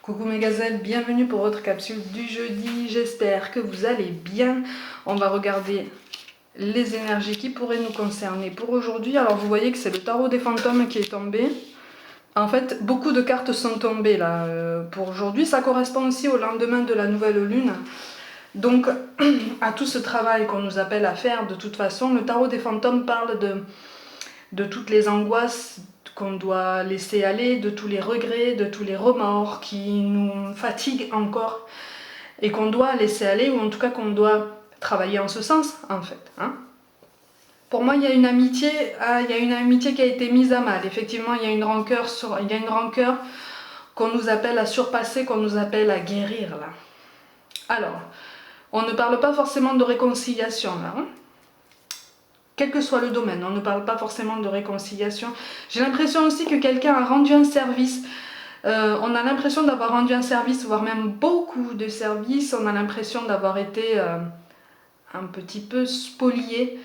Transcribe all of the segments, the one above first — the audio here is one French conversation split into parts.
Coucou mes gazelles, bienvenue pour votre capsule du jeudi, j'espère que vous allez bien. On va regarder les énergies qui pourraient nous concerner pour aujourd'hui. Alors vous voyez que c'est le tarot des fantômes qui est tombé. En fait, beaucoup de cartes sont tombées là pour aujourd'hui. Ça correspond aussi au lendemain de la nouvelle lune. Donc à tout ce travail qu'on nous appelle à faire de toute façon, le tarot des fantômes parle de toutes les angoisses qu'on doit laisser aller, de tous les regrets, de tous les remords qui nous fatiguent encore et qu'on doit laisser aller, ou en tout cas qu'on doit travailler en ce sens en fait. Pour moi, il y a une amitié qui a été mise à mal. Effectivement, il y a une rancœur qu'on nous appelle à surpasser, qu'on nous appelle à guérir là. Alors, on ne parle pas forcément de réconciliation là. Quel que soit le domaine, on ne parle pas forcément de réconciliation. J'ai l'impression aussi que quelqu'un a rendu un service. On a l'impression d'avoir rendu un service, voire même beaucoup de services. On a l'impression d'avoir été un petit peu spolié,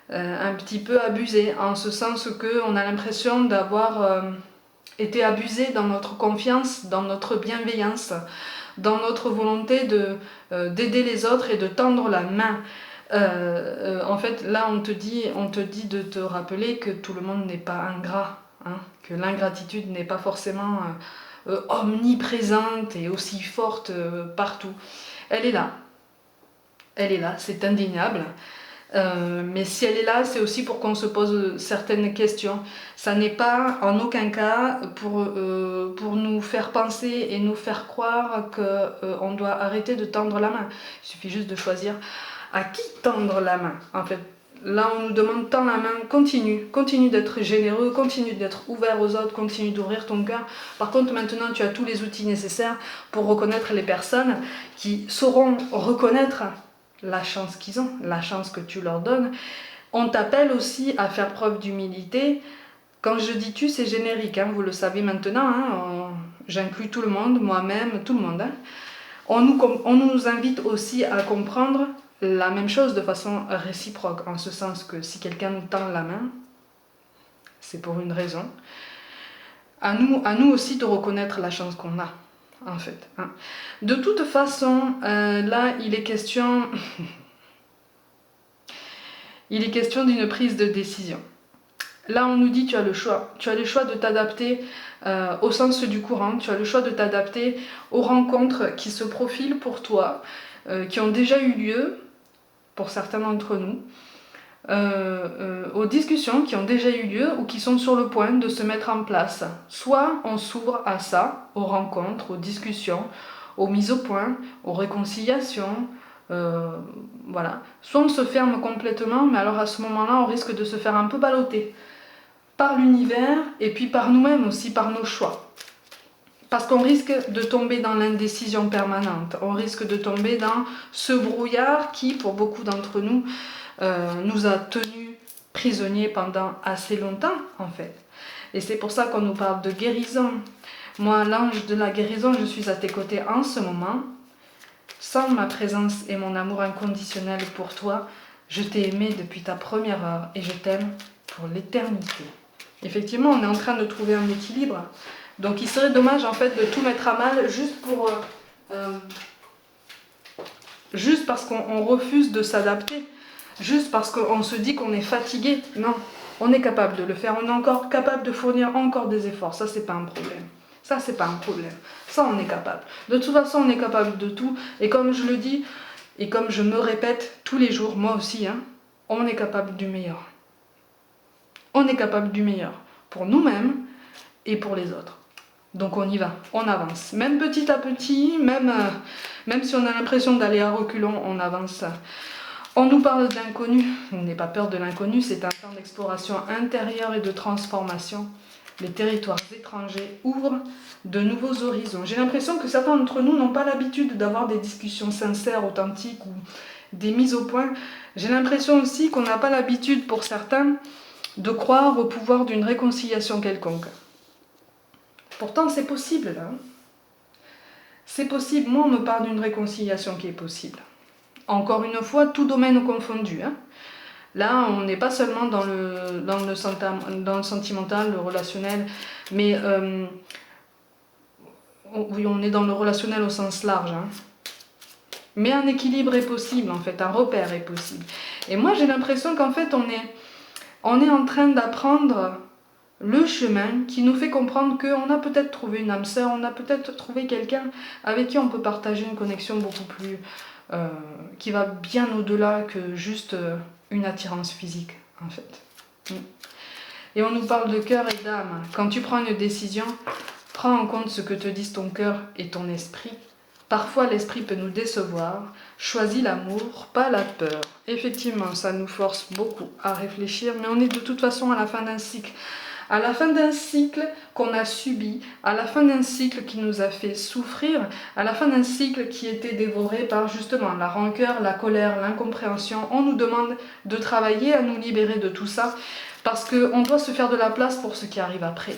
un petit peu abusé, en ce sens qu'on a l'impression d'avoir été abusé dans notre confiance, dans notre bienveillance, dans notre volonté d'aider les autres et de tendre la main. En fait, là, on te dit de te rappeler que tout le monde n'est pas ingrat, que l'ingratitude n'est pas forcément omniprésente et aussi forte partout. Elle est là, c'est indéniable. Mais si elle est là, c'est aussi pour qu'on se pose certaines questions. Ça n'est pas en aucun cas pour nous faire penser et nous faire croire qu'on doit arrêter de tendre la main. Il suffit juste de choisir à qui tendre la main. En fait, là on nous demande tendre la main, continue d'être généreux, continue d'être ouvert aux autres, continue d'ouvrir ton cœur. Par contre, maintenant tu as tous les outils nécessaires pour reconnaître les personnes qui sauront reconnaître la chance qu'ils ont, la chance que tu leur donnes. On t'appelle aussi à faire preuve d'humilité. Quand je dis tu, c'est générique, vous le savez maintenant, j'inclus tout le monde, moi-même, tout le monde. On nous invite aussi à comprendre la même chose de façon réciproque, en ce sens que si quelqu'un nous tend la main, c'est pour une raison. À nous aussi de reconnaître la chance qu'on a, en fait. De toute façon, là, il est question d'une prise de décision. Là, on nous dit tu as le choix. Tu as le choix de t'adapter au sens du courant. Tu as le choix de t'adapter aux rencontres qui se profilent pour toi, qui ont déjà eu lieu, pour certains d'entre nous, aux discussions qui ont déjà eu lieu ou qui sont sur le point de se mettre en place. Soit on s'ouvre à ça, aux rencontres, aux discussions, aux mises au point, aux réconciliations, voilà. Soit on se ferme complètement, mais alors à ce moment-là, on risque de se faire un peu balloter par l'univers et puis par nous-mêmes aussi, par nos choix. Parce qu'on risque de tomber dans l'indécision permanente, on risque de tomber dans ce brouillard qui, pour beaucoup d'entre nous, nous a tenus prisonniers pendant assez longtemps, en fait. Et c'est pour ça qu'on nous parle de guérison. Moi, l'ange de la guérison, je suis à tes côtés en ce moment. Sans ma présence et mon amour inconditionnel pour toi, je t'ai aimé depuis ta première heure et je t'aime pour l'éternité. Effectivement, on est en train de trouver un équilibre. Donc il serait dommage en fait de tout mettre à mal juste parce qu'on refuse de s'adapter, juste parce qu'on se dit qu'on est fatigué. Non, on est capable de le faire, on est encore capable de fournir encore des efforts, ça c'est pas un problème. Ça c'est pas un problème, ça on est capable. De toute façon on est capable de tout, et comme je le dis, et comme je me répète tous les jours, moi aussi, on est capable du meilleur. On est capable du meilleur, pour nous-mêmes et pour les autres. Donc on y va, on avance. Même petit à petit, même si on a l'impression d'aller à reculons, on avance. On nous parle de l'inconnu. N'aie pas peur de l'inconnu, c'est un temps d'exploration intérieure et de transformation. Les territoires étrangers ouvrent de nouveaux horizons. J'ai l'impression que certains d'entre nous n'ont pas l'habitude d'avoir des discussions sincères, authentiques ou des mises au point. J'ai l'impression aussi qu'on n'a pas l'habitude, pour certains, de croire au pouvoir d'une réconciliation quelconque. Pourtant, c'est possible, là. C'est possible. Moi, on me parle d'une réconciliation qui est possible. Encore une fois, tout domaine confondu. Là, on n'est pas seulement dans le sentimental, le relationnel, mais oui, on est dans le relationnel au sens large, hein. Mais un équilibre est possible en fait, un repère est possible. Et moi j'ai l'impression qu'en fait on est en train d'apprendre le chemin qui nous fait comprendre qu'on a peut-être trouvé une âme sœur, on a peut-être trouvé quelqu'un avec qui on peut partager une connexion beaucoup plus... qui va bien au-delà que juste une attirance physique en fait. Et on nous parle de cœur et d'âme. Quand tu prends une décision, prends en compte ce que te disent ton cœur et ton esprit. Parfois l'esprit peut nous décevoir. Choisis l'amour, pas la peur. Effectivement, ça nous force beaucoup à réfléchir, mais on est de toute façon à la fin d'un cycle. À la fin d'un cycle qu'on a subi, à la fin d'un cycle qui nous a fait souffrir, à la fin d'un cycle qui était dévoré par justement la rancœur, la colère, l'incompréhension, on nous demande de travailler à nous libérer de tout ça parce qu'on doit se faire de la place pour ce qui arrive après.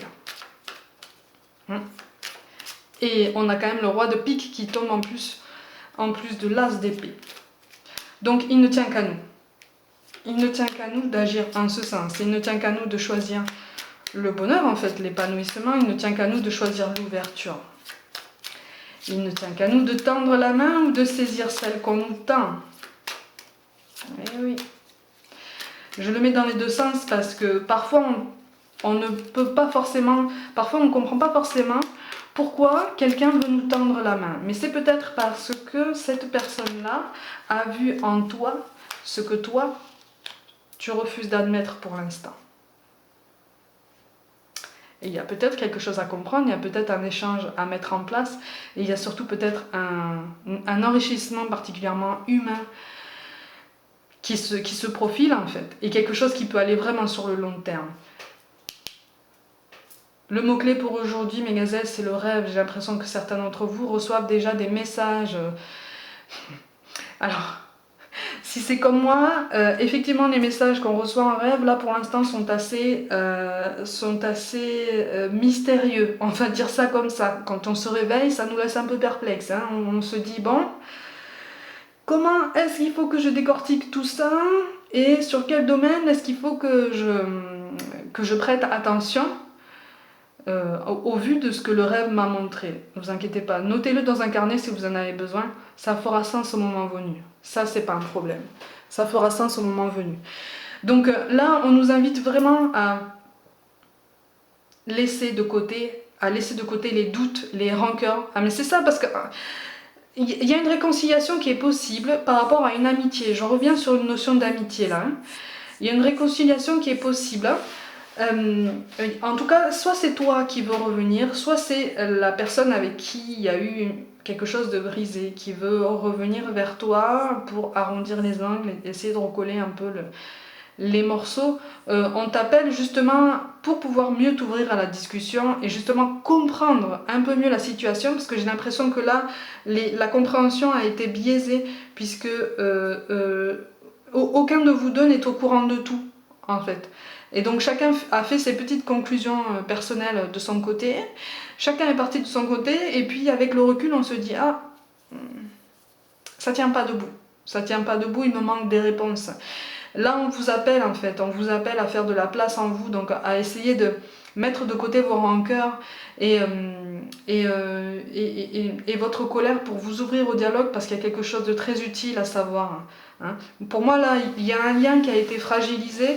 Et on a quand même le roi de pique qui tombe en plus de l'as d'épée. Donc il ne tient qu'à nous. Il ne tient qu'à nous d'agir en ce sens. Il ne tient qu'à nous de choisir le bonheur, en fait, l'épanouissement. Il ne tient qu'à nous de choisir l'ouverture. Il ne tient qu'à nous de tendre la main ou de saisir celle qu'on nous tend. Eh oui. Je le mets dans les deux sens parce que parfois on ne peut pas forcément, parfois on ne comprend pas forcément pourquoi quelqu'un veut nous tendre la main. Mais c'est peut-être parce que cette personne-là a vu en toi ce que toi, tu refuses d'admettre pour l'instant. Et il y a peut-être quelque chose à comprendre, il y a peut-être un échange à mettre en place, et il y a surtout peut-être un enrichissement particulièrement humain qui se profile en fait, et quelque chose qui peut aller vraiment sur le long terme. Le mot-clé pour aujourd'hui, mes gazelles, c'est le rêve. J'ai l'impression que certains d'entre vous reçoivent déjà des messages. Alors, si c'est comme moi, effectivement, les messages qu'on reçoit en rêve, là, pour l'instant, sont assez mystérieux. On va dire ça comme ça. Quand on se réveille, ça nous laisse un peu perplexes. Hein. On se dit, bon, comment est-ce qu'il faut que je décortique tout ça? Et sur quel domaine est-ce qu'il faut que je prête attention au vu de ce que le rêve m'a montré? Ne vous inquiétez pas, notez-le dans un carnet si vous en avez besoin, ça fera sens au moment venu. Ça, c'est pas un problème. Ça fera sens au moment venu. Donc là, on nous invite vraiment à laisser de côté les doutes, les rancœurs. Ah mais c'est ça, parce que il y a une réconciliation qui est possible par rapport à une amitié. Je reviens sur une notion d'amitié là. Hein. Il y a une réconciliation qui est possible. En tout cas, soit c'est toi qui veux revenir, soit c'est la personne avec qui il y a eu quelque chose de brisé, qui veut revenir vers toi pour arrondir les angles et essayer de recoller un peu les morceaux. On t'appelle justement pour pouvoir mieux t'ouvrir à la discussion et justement comprendre un peu mieux la situation, parce que j'ai l'impression que là, la compréhension a été biaisée, puisque aucun de vous deux n'est au courant de tout, en fait. Et donc chacun a fait ses petites conclusions personnelles de son côté, chacun est parti de son côté, et puis avec le recul on se dit « Ah, ça tient pas debout, ça tient pas debout, il me manque des réponses ». Là on vous appelle en fait, on vous appelle à faire de la place en vous, donc à essayer de mettre de côté vos rancœurs et votre colère pour vous ouvrir au dialogue, parce qu'il y a quelque chose de très utile à savoir. Hein. Pour moi là, il y a un lien qui a été fragilisé,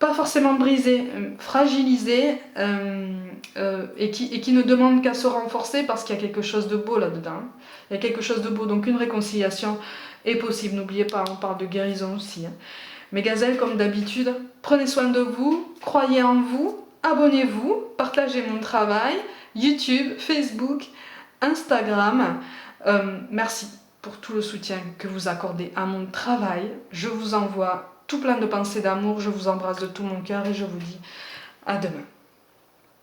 pas forcément brisé, fragilisé, et qui ne demande qu'à se renforcer, parce qu'il y a quelque chose de beau là-dedans. Il y a quelque chose de beau, donc une réconciliation est possible. N'oubliez pas, on parle de guérison aussi. Hein. Mes gazelles, comme d'habitude, prenez soin de vous, croyez en vous, abonnez-vous, partagez mon travail, YouTube, Facebook, Instagram. Merci pour tout le soutien que vous accordez à mon travail. Je vous envoie tout plein de pensées d'amour, je vous embrasse de tout mon cœur et je vous dis à demain.